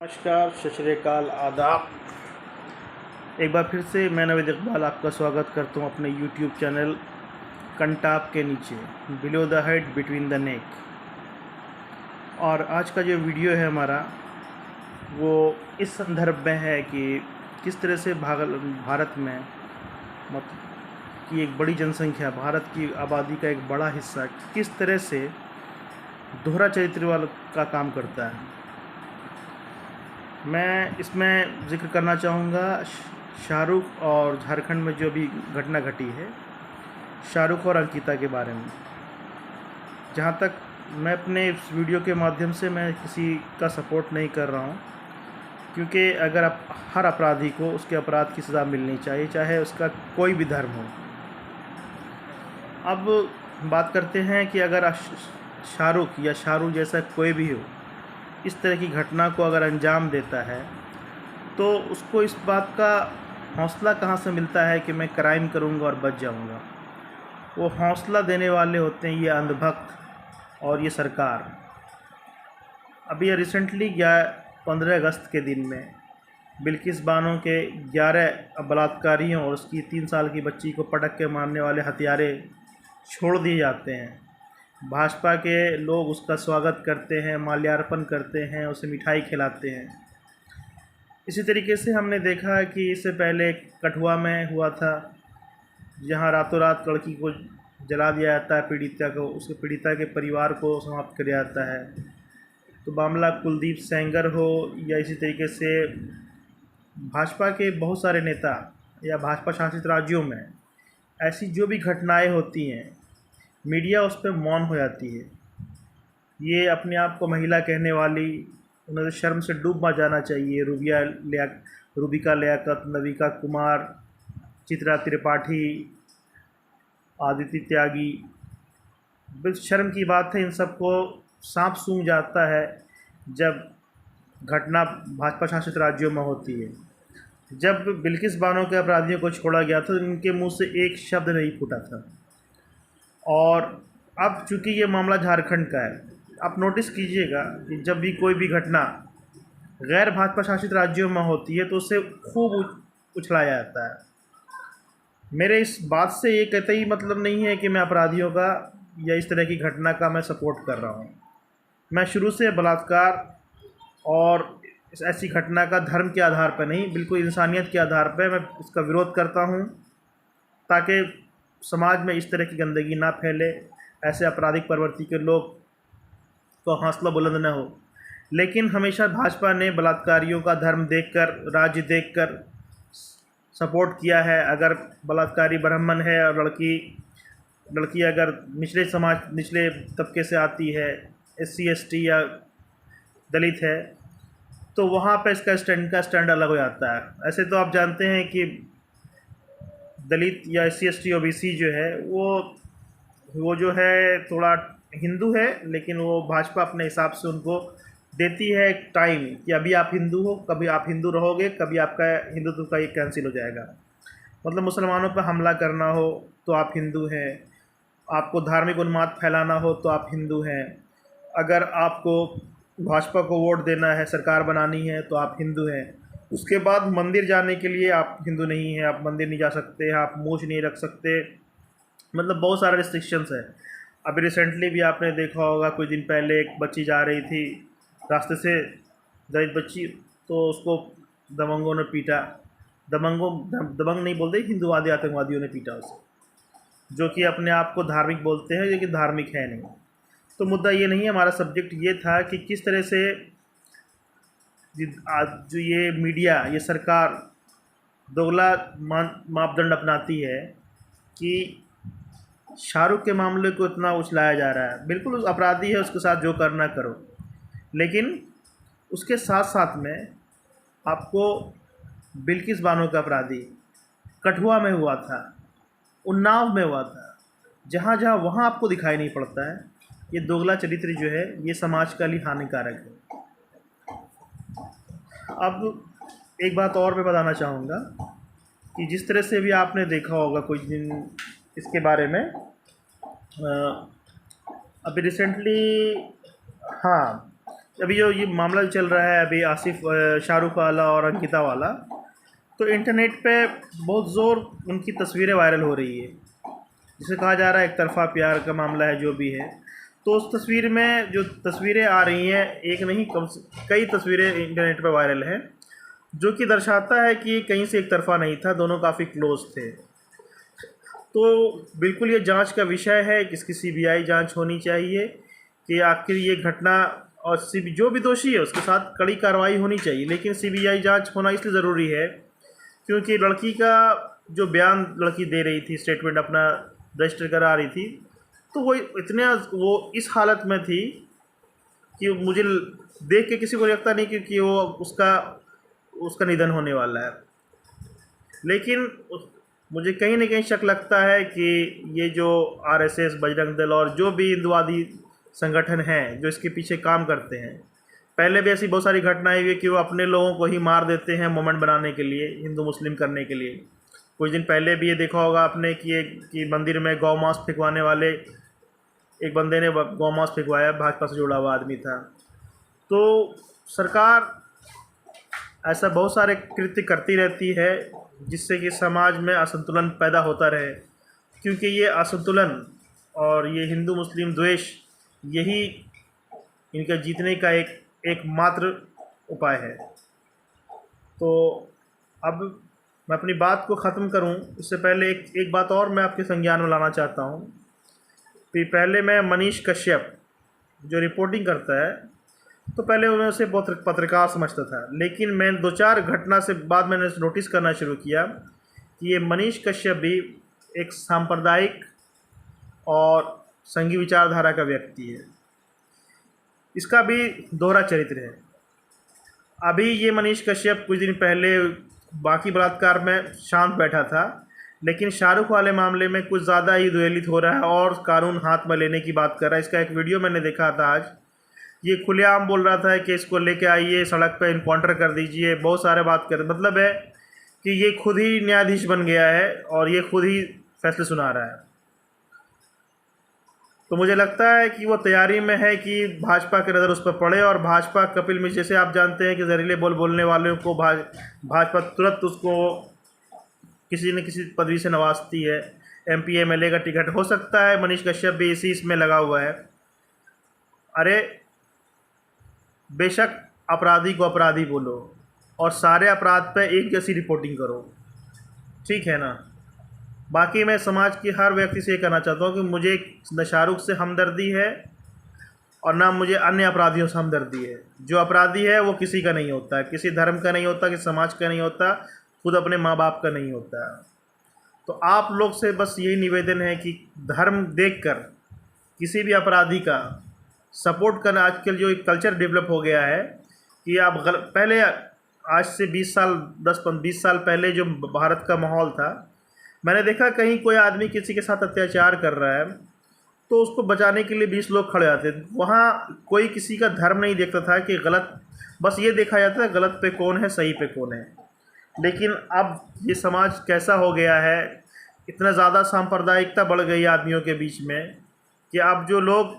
नमस्कार, सत श्री अकाल, आदाब। एक बार फिर से मैं नवीद इकबाल आपका स्वागत करता हूँ अपने YouTube चैनल कंटाप के नीचे, below the head between the neck. और आज का जो वीडियो है हमारा वो इस संदर्भ में है कि किस तरह से भारत में की एक बड़ी जनसंख्या, भारत की आबादी का एक बड़ा हिस्सा किस तरह से दोहरा चरित्र वाला का काम करता है। मैं इसमें ज़िक्र करना चाहूँगा शाहरुख और झारखंड में जो भी घटना घटी है, शाहरुख और अंकिता के बारे में। जहाँ तक मैं अपने इस वीडियो के माध्यम से मैं किसी का सपोर्ट नहीं कर रहा हूँ, क्योंकि अगर हर अपराधी को उसके अपराध की सज़ा मिलनी चाहिए, चाहे उसका कोई भी धर्म हो। अब बात करते हैं कि अगर शाहरुख या शाहरुख जैसा कोई भी हो इस तरह की घटना को अगर अंजाम देता है, तो उसको इस बात का हौसला कहाँ से मिलता है कि मैं क्राइम करूँगा और बच जाऊँगा। वो हौसला देने वाले होते हैं ये अंधभक्त और ये सरकार। अभी रिसेंटली 15 अगस्त के दिन में बिल्किस बानो के 11 बलात्कारियों और उसकी 3 साल की बच्ची को पटक के मारने वाले हत्यारे छोड़ दिए जाते हैं। भाजपा के लोग उसका स्वागत करते हैं, माल्यार्पण करते हैं, उसे मिठाई खिलाते हैं। इसी तरीके से हमने देखा कि इससे पहले कठुआ में हुआ था, जहां रातों रात लड़की को जला दिया जाता है, उसके पीड़िता के परिवार को समाप्त कर दिया जाता है। तो मामला कुलदीप सेंगर हो या इसी तरीके से भाजपा के बहुत सारे नेता या भाजपा शासित राज्यों में ऐसी जो भी घटनाएं होती हैं, मीडिया उस पर मौन हो जाती है। ये अपने आप को महिला कहने वाली, उन्हें शर्म से डूब मर जाना चाहिए। रूबिका लियाकत, नविका कुमार, चित्रा त्रिपाठी, आदित्य त्यागी, बिल्कुल शर्म की बात है। इन सबको सांप सूंघ जाता है जब घटना भाजपा शासित राज्यों में होती है। जब बिल्किस बानो के अपराधियों को छोड़ा गया था तो इनके मुंह से एक शब्द नहीं फूटा था। और अब चूँकि ये मामला झारखंड का है, आप नोटिस कीजिएगा कि जब भी कोई भी घटना गैर भाजपा शासित राज्यों में होती है तो उसे खूब उछलाया जाता है। मेरे इस बात से ये कतई मतलब नहीं है कि मैं अपराधियों का या इस तरह की घटना का मैं सपोर्ट कर रहा हूँ। मैं शुरू से बलात्कार और ऐसी घटना का धर्म के आधार पर नहीं, बिल्कुल इंसानियत के आधार पर मैं इसका विरोध करता हूँ, ताकि समाज में इस तरह की गंदगी ना फैले, ऐसे आपराधिक प्रवृत्ति के लोग को हौसला बुलंद न हो। लेकिन हमेशा भाजपा ने बलात्कारियों का धर्म देखकर, राज्य देखकर सपोर्ट किया है। अगर बलात्कारी ब्राह्मण है और लड़की अगर निचले तबके से आती है, SC ST या दलित है, तो वहाँ पर इसका स्टैंड अलग हो जाता है। ऐसे तो आप जानते हैं कि दलित या SC ST OBC जो है वो जो है थोड़ा हिंदू है, लेकिन वो भाजपा अपने हिसाब से उनको देती है एक टाइम कि अभी आप हिंदू हो, कभी आप हिंदू रहोगे, कभी आपका हिंदुत्व का ये कैंसिल हो जाएगा। मतलब मुसलमानों पर हमला करना हो तो आप हिंदू हैं, आपको धार्मिक उन्माद फैलाना हो तो आप हिंदू हैं, अगर आपको भाजपा को वोट देना है, सरकार बनानी है, तो आप हिंदू हैं। उसके बाद मंदिर जाने के लिए आप हिंदू नहीं हैं, आप मंदिर नहीं जा सकते, आप मूछ नहीं रख सकते, मतलब बहुत सारे रिस्ट्रिक्शंस है। अभी रिसेंटली भी आपने देखा होगा, कुछ दिन पहले एक बच्ची जा रही थी रास्ते से, दलित बच्ची, तो उसको दबंगों ने पीटा। दबंग नहीं बोलते, हिंदूवादी आतंकवादियों ने पीटा उसे, जो कि अपने आप को धार्मिक बोलते हैं, लेकिन धार्मिक है नहीं। तो मुद्दा ये नहीं है, हमारा सब्जेक्ट ये था कि किस तरह से जो ये मीडिया, ये सरकार दोगला मापदंड अपनाती है कि शाहरुख के मामले को इतना उछलाया जा रहा है। बिल्कुल अपराधी है, उसके साथ जो करना करो, लेकिन उसके साथ साथ में आपको बिल्किस बानो का अपराधी कठुआ में हुआ था, उन्नाव में हुआ था, जहाँ जहाँ वहाँ आपको दिखाई नहीं पड़ता है। ये दोगला चरित्र जो है ये समाज के लिए हानिकारक है। अब एक बात और मैं बताना चाहूँगा कि जिस तरह से भी आपने देखा होगा कुछ दिन इसके बारे में, अभी रिसेंटली, हाँ, अभी जो ये मामला चल रहा है अभी आसिफ शाहरुख वाला और अंकिता वाला, तो इंटरनेट पे बहुत ज़ोर उनकी तस्वीरें वायरल हो रही है, जिसे कहा जा रहा है एक तरफा प्यार का मामला है जो भी है। तो उस तस्वीर में जो तस्वीरें आ रही हैं, एक नहीं कई तस्वीरें इंटरनेट पर वायरल हैं, जो कि दर्शाता है कि कहीं से एक तरफा नहीं था, दोनों काफ़ी क्लोज थे। तो बिल्कुल ये जांच का विषय है कि इसकी सीबीआई जांच होनी चाहिए कि आखिर ये घटना, और जो भी दोषी है उसके साथ कड़ी कार्रवाई होनी चाहिए। लेकिन सीबीआई जांच होना इसलिए ज़रूरी है क्योंकि लड़की का जो बयान लड़की दे रही थी, स्टेटमेंट अपना रजिस्टर करा रही थी, तो वो इस हालत में थी कि मुझे देख के किसी को लगता नहीं कि वो उसका निधन होने वाला है। लेकिन मुझे कहीं ना कहीं शक लगता है कि ये जो आरएसएस, बजरंग दल और जो भी हिंदुवादी संगठन हैं जो इसके पीछे काम करते हैं, पहले भी ऐसी बहुत सारी घटनाएं हुई कि वो अपने लोगों को ही मार देते हैं मोमेंट बनाने के लिए, हिंदू मुस्लिम करने के लिए। कुछ दिन पहले भी ये देखा होगा आपने कि मंदिर में गौ मांस फेंकवाने वाले एक बंदे ने गौ मांस फेंकवाया, भाजपा से जुड़ा हुआ आदमी था। तो सरकार ऐसा बहुत सारे कृत्य करती रहती है जिससे कि समाज में असंतुलन पैदा होता रहे, क्योंकि ये असंतुलन और ये हिंदू मुस्लिम द्वेष यही इनका जीतने का एकमात्र उपाय है। तो अब मैं अपनी बात को ख़त्म करूं उससे पहले एक बात और मैं आपके संज्ञान में लाना चाहता हूं कि पहले मैं मनीष कश्यप जो रिपोर्टिंग करता है, तो पहले मैं उसे पत्रकार समझता था, लेकिन मैं 2-4 घटना से बाद मैंने नोटिस करना शुरू किया कि ये मनीष कश्यप भी एक सांप्रदायिक और संघी विचारधारा का व्यक्ति है। इसका भी दोहरा चरित्र है। अभी ये मनीष कश्यप कुछ दिन पहले बाकी बलात्कार में शांत बैठा था, लेकिन शाहरुख वाले मामले में कुछ ज़्यादा ही द्वेलित हो रहा है और कानून हाथ में लेने की बात कर रहा है। इसका एक वीडियो मैंने देखा था आज, ये खुलेआम बोल रहा था कि इसको लेके आइए, सड़क पे इनकाउंटर कर दीजिए, बहुत सारे बात कर, मतलब है कि ये खुद ही न्यायाधीश बन गया है और ये खुद ही फैसले सुना रहा है। तो मुझे लगता है कि वो तैयारी में है कि भाजपा की नज़र उस पर पड़े, और भाजपा कपिल मिश्रा, जैसे आप जानते हैं कि जहरीले बोलने वालों को भाजपा तुरंत उसको किसी न किसी पदवी से नवाजती है। एमपी एमएलए का टिकट हो सकता है, मनीष कश्यप भी इसी इसमें लगा हुआ है। अरे बेशक अपराधी को अपराधी बोलो और सारे अपराध पे एक जैसी रिपोर्टिंग करो, ठीक है ना। बाकी मैं समाज की हर व्यक्ति से ये कहना चाहता हूँ कि मुझे न शाहरुख से हमदर्दी है और ना मुझे अन्य अपराधियों से हमदर्दी है। जो अपराधी है वो किसी का नहीं होता है, किसी धर्म का नहीं होता, किसी समाज का नहीं होता, खुद अपने माँ बाप का नहीं होता है। तो आप लोग से बस यही निवेदन है कि धर्म देखकर किसी भी अपराधी का सपोर्ट करना, आजकल जो एक कल्चर डेवलप हो गया है कि आप पहले आज से 20 साल 10-20 साल पहले जो भारत का माहौल था, मैंने देखा कहीं कोई आदमी किसी के साथ अत्याचार कर रहा है तो उसको बचाने के लिए 20 लोग खड़े आते थे। वहाँ कोई किसी का धर्म नहीं देखता था कि गलत, बस ये देखा जाता है गलत पे कौन है, सही पे कौन है। लेकिन अब ये समाज कैसा हो गया है, इतना ज़्यादा सांप्रदायिकता बढ़ गई आदमियों के बीच में कि अब जो लोग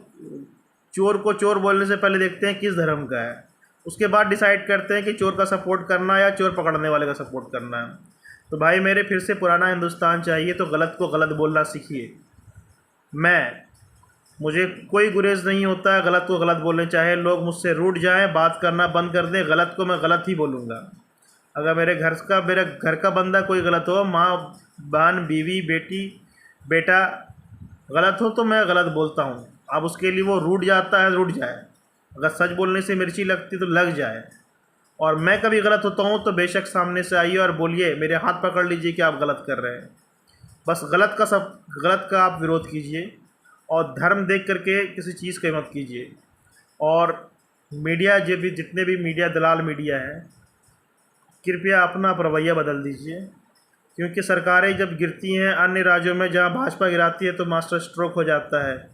चोर को चोर बोलने से पहले देखते हैं किस धर्म का है, उसके बाद डिसाइड करते हैं कि चोर का सपोर्ट करना या चोर पकड़ने वाले का सपोर्ट करना है। तो भाई मेरे फिर से पुराना हिंदुस्तान चाहिए, तो गलत को गलत बोलना सीखिए। मुझे कोई गुरेज नहीं होता है गलत को गलत बोलने, चाहे लोग मुझसे रूठ जाएं, बात करना बंद कर दें, गलत को मैं गलत ही बोलूँगा। अगर मेरे घर का बंदा कोई गलत हो, माँ बहन बीवी बेटी बेटा गलत हो तो मैं गलत बोलता हूँ। अब उसके लिए वो रूठ जाता है, रूठ जाए, अगर सच बोलने से मिर्ची लगती तो लग जाए। और मैं कभी गलत होता हूँ तो बेशक सामने से आइए और बोलिए, मेरे हाथ पकड़ लीजिए कि आप गलत कर रहे हैं। बस गलत का आप विरोध कीजिए और धर्म देख करके किसी चीज़ का मत कीजिए। और मीडिया जितने भी मीडिया दलाल मीडिया हैं, कृपया अपना रवैया बदल दीजिए, क्योंकि सरकारें जब गिरती हैं अन्य राज्यों में, जहाँ भाजपा गिराती है तो मास्टर स्ट्रोक हो जाता है,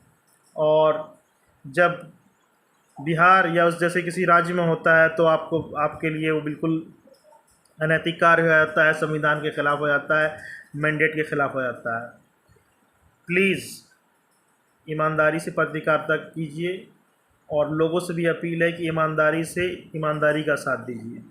और जब बिहार या उस जैसे किसी राज्य में होता है तो आपके लिए वो बिल्कुल अनैतिक कार्य हो जाता है, संविधान के खिलाफ हो जाता है, मैंडेट के खिलाफ हो जाता है। प्लीज़ ईमानदारी से पत्रकारिता कीजिए और लोगों से भी अपील है कि ईमानदारी से ईमानदारी का साथ दीजिए।